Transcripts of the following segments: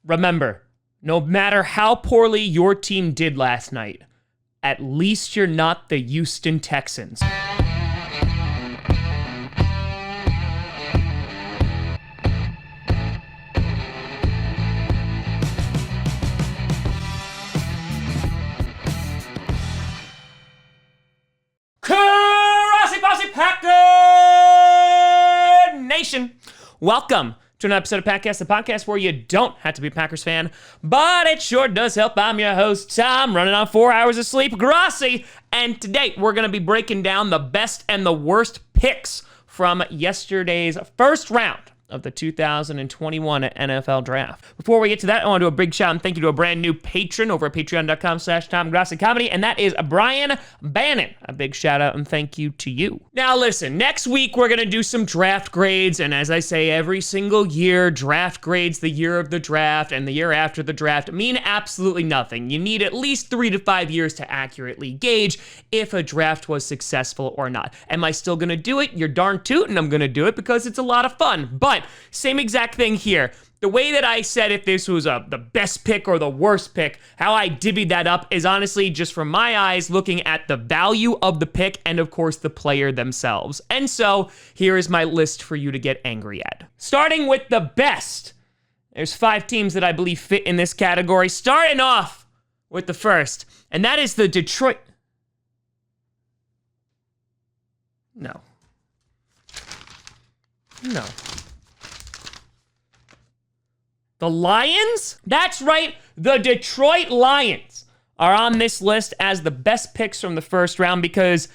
Remember, no matter how poorly your team did last night, at least you're not the Houston Texans. Grossi Packer Nation, welcome to another episode of Packcast, the podcast where you don't have to be a Packers fan, but it sure does help. I'm your host, Tom, running on 4 hours of sleep, Grossi, and today we're going to be breaking down the best and the worst picks from yesterday's first round of the 2021 NFL Draft. Before we get to that, I want to do a big shout and thank you to a brand new patron over at patreon.com/TomGrossiComedy, and that is Brian Bannon. A big shout out and thank you to you. Now listen, next week we're going to do some draft grades, and as I say every single year, draft grades the year of the draft and the year after the draft mean absolutely nothing. You need at least 3 to 5 years to accurately gauge if a draft was successful or not. Am I still going to do it? You're darn tootin' I'm going to do it because it's a lot of fun. But same exact thing here. The way that I said if this was the best pick or the worst pick, how I divvied that up is honestly just from my eyes looking at the value of the pick and of course the player themselves. And so here is my list for you to get angry at. Starting with the best. There's 5 teams that I believe fit in this category. Starting off with the first, and that is the Detroit. No. The Lions? That's right, the Detroit Lions are on this list as the best picks from the first round because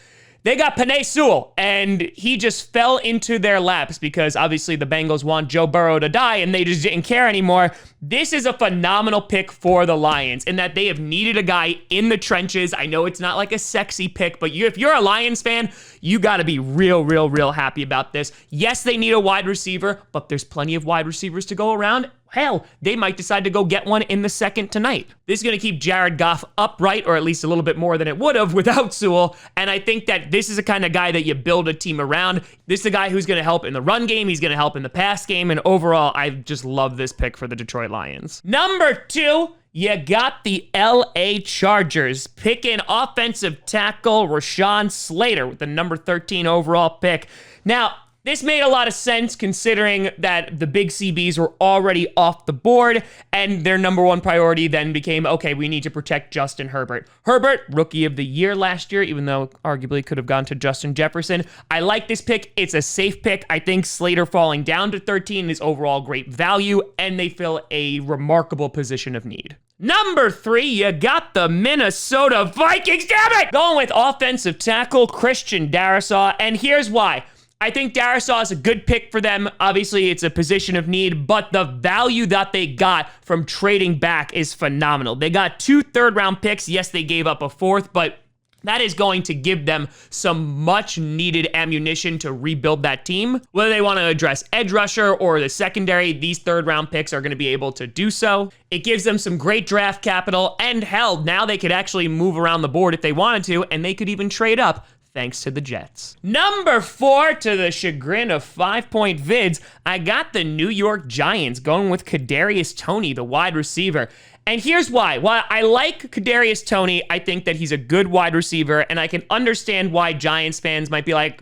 they got Penei Sewell, and he just fell into their laps because obviously the Bengals want Joe Burrow to die, and they just didn't care anymore. This is a phenomenal pick for the Lions in that they have needed a guy in the trenches. I know it's not like a sexy pick, but if you're a Lions fan, you got to be real happy about this. Yes, they need a wide receiver, but there's plenty of wide receivers to go around. Hell, they might decide to go get one in the second tonight. This is going to keep Jared Goff upright, or at least a little bit more than it would have without Sewell, and I think that this is the kind of guy that you build a team around. This is a guy who's going to help in the run game, he's going to help in the pass game, and overall, I just love this pick for the Detroit Lions. Number 2, you got the LA Chargers picking offensive tackle Rashawn Slater with the number 13 overall pick. Now, this made a lot of sense considering that the big CBs were already off the board and their number one priority then became, okay, we need to protect Justin Herbert. Herbert, rookie of the year last year, even though arguably could have gone to Justin Jefferson. I like this pick. It's a safe pick. I think Slater falling down to 13 is overall great value, and they fill a remarkable position of need. Number 3, you got the Minnesota Vikings, damn it! Going with offensive tackle Christian Darrisaw, and here's why. I think Darrisaw is a good pick for them. Obviously, it's a position of need, but the value that they got from trading back is phenomenal. They got 2 third-round picks. Yes, they gave up a 4th, but that is going to give them some much-needed ammunition to rebuild that team. Whether they want to address edge rusher or the secondary, these third-round picks are going to be able to do so. It gives them some great draft capital, and hell, now they could actually move around the board if they wanted to, and they could even trade up thanks to the Jets. Number 4, to the chagrin of 5-point vids, I got the New York Giants going with Kadarius Toney, the wide receiver. And here's why. While I like Kadarius Toney, I think that he's a good wide receiver, and I can understand why Giants fans might be like,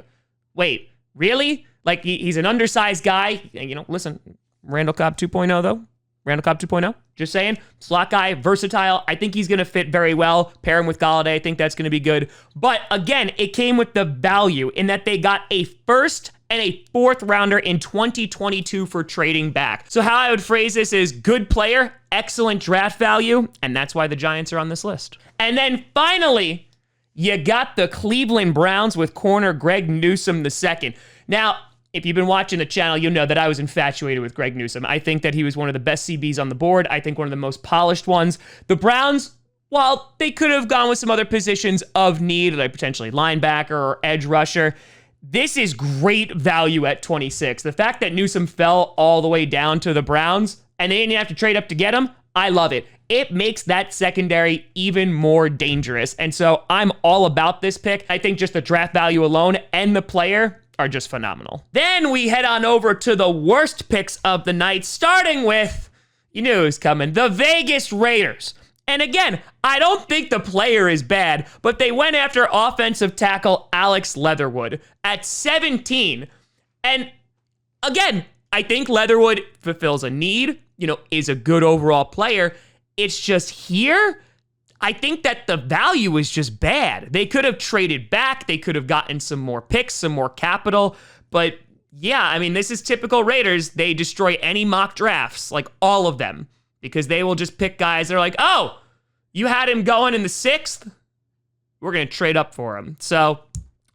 wait, really? Like, he's an undersized guy. You know, listen, Randall Cobb 2.0, though. Randall Cobb 2.0, just saying. Slot guy, versatile. I think he's going to fit very well. Pair him with Golladay. I think that's going to be good. But again, it came with the value in that they got a 1st and a 4th rounder in 2022 for trading back. So how I would phrase this is good player, excellent draft value, and that's why the Giants are on this list. And then finally, you got the Cleveland Browns with corner Greg Newsome II. Now, if you've been watching the channel, you know that I was infatuated with Greg Newsome. I think that he was one of the best CBs on the board. I think one of the most polished ones. The Browns, while they could have gone with some other positions of need, like potentially linebacker or edge rusher, this is great value at 26. The fact that Newsome fell all the way down to the Browns and they didn't have to trade up to get him, I love it. It makes that secondary even more dangerous. And so I'm all about this pick. I think just the draft value alone and the player are just phenomenal. Then we head on over to the worst picks of the night, starting with, You knew it was coming. The Vegas Raiders. And again, I don't think the player is bad, but they went after offensive tackle Alex Leatherwood at 17. And again, I think Leatherwood fulfills a need, is a good overall player. It's just here, I think that the value is just bad. They could have traded back. They could have gotten some more picks, some more capital. But yeah, I mean, this is typical Raiders. They destroy any mock drafts, like all of them, because they will just pick guys. They're like, oh, you had him going in the 6th? We're going to trade up for him. So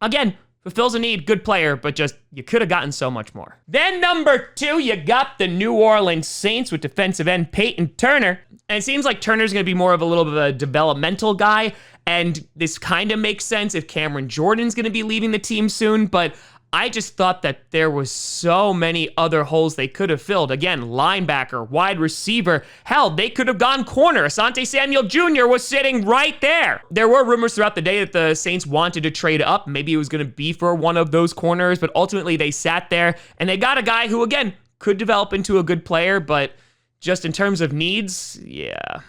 again, fulfills a need, good player, but just you could have gotten so much more. Then number 2, you got the New Orleans Saints with defensive end Peyton Turner. And it seems like Turner's going to be more of a little bit of a developmental guy. And this kind of makes sense if Cameron Jordan's going to be leaving the team soon. But I just thought that there was so many other holes they could have filled. Again, linebacker, wide receiver. Hell, they could have gone corner. Asante Samuel Jr. was sitting right there. There were rumors throughout the day that the Saints wanted to trade up. Maybe it was going to be for one of those corners, but ultimately they sat there and they got a guy who, again, could develop into a good player, but just in terms of needs, yeah.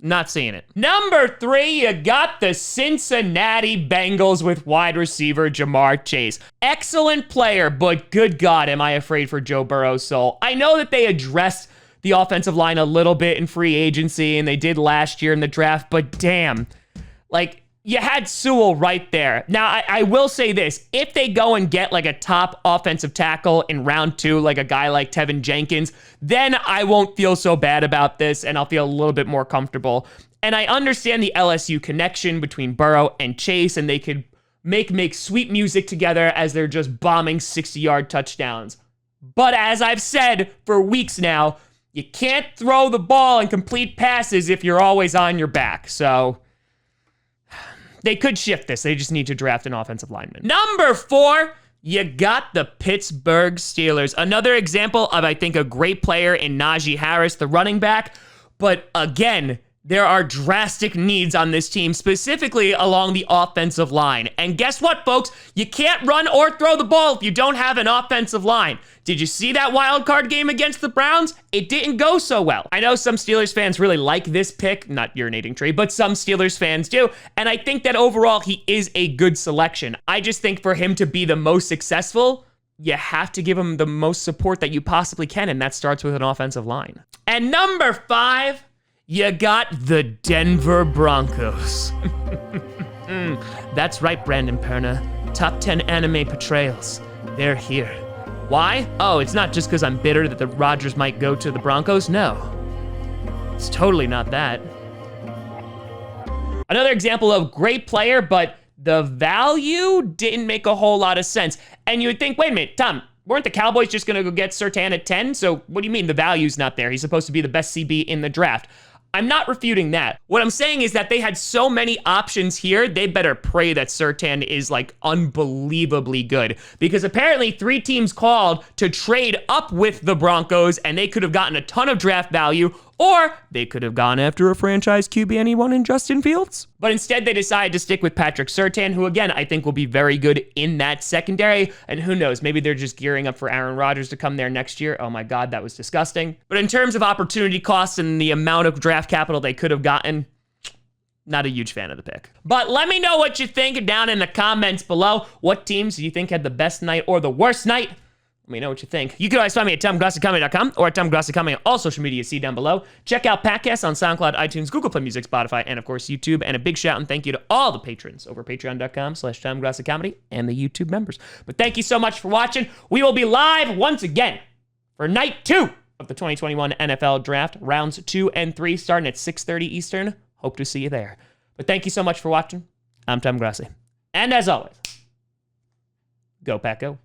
Not seeing it. Number 3, you got the Cincinnati Bengals with wide receiver Jamar Chase. Excellent player, but good God, am I afraid for Joe Burrow's soul. I know that they addressed the offensive line a little bit in free agency, and they did last year in the draft, but damn, like, you had Sewell right there. Now, I will say this. If they go and get like a top offensive tackle in round 2, like a guy like Tevin Jenkins, then I won't feel so bad about this and I'll feel a little bit more comfortable. And I understand the LSU connection between Burrow and Chase, and they could make sweet music together as they're just bombing 60-yard touchdowns. But as I've said for weeks now, you can't throw the ball and complete passes if you're always on your back. So they could shift this. They just need to draft an offensive lineman. Number 4, you got the Pittsburgh Steelers. Another example of, I think, a great player in Najee Harris, the running back. But again, there are drastic needs on this team, specifically along the offensive line. And guess what, folks? You can't run or throw the ball if you don't have an offensive line. Did you see that wild card game against the Browns? It didn't go so well. I know some Steelers fans really like this pick, not urinating tree, but some Steelers fans do. And I think that overall he is a good selection. I just think for him to be the most successful, you have to give him the most support that you possibly can, and that starts with an offensive line. And number 5, you got the Denver Broncos. That's right, Brandon Perna. Top 10 anime portrayals. They're here. Why? Oh, it's not just because I'm bitter that the Rodgers might go to the Broncos. No. It's totally not that. Another example of great player, but the value didn't make a whole lot of sense. And you would think, wait a minute, Tom, weren't the Cowboys just going to go get Surtain at 10? So what do you mean the value's not there? He's supposed to be the best CB in the draft. I'm not refuting that. What I'm saying is that they had so many options here, they better pray that Surtain is like unbelievably good. Because apparently 3 teams called to trade up with the Broncos and they could have gotten a ton of draft value, or they could have gone after a franchise QB anyone in Justin Fields. But instead they decided to stick with Patrick Surtain, who again, I think will be very good in that secondary. And who knows, maybe they're just gearing up for Aaron Rodgers to come there next year. Oh my God, that was disgusting. But in terms of opportunity costs and the amount of draft capital they could have gotten, not a huge fan of the pick. But let me know what you think down in the comments below. What teams do you think had the best night or the worst night? Let me know what you think. You can always find me at TomGrossiComedy.com or at TomGrossiComedy on all social media. See down below. Check out podcasts on SoundCloud, iTunes, Google Play Music, Spotify, and of course YouTube. And a big shout and thank you to all the patrons over patreon.com/TomGrossiComedy and the YouTube members. But thank you so much for watching. We will be live once again for night 2 of the 2021 NFL Draft, rounds 2 and 3, starting at 6:30 Eastern. Hope to see you there. But thank you so much for watching. I'm Tom Grossi. And as always, go Pack Go.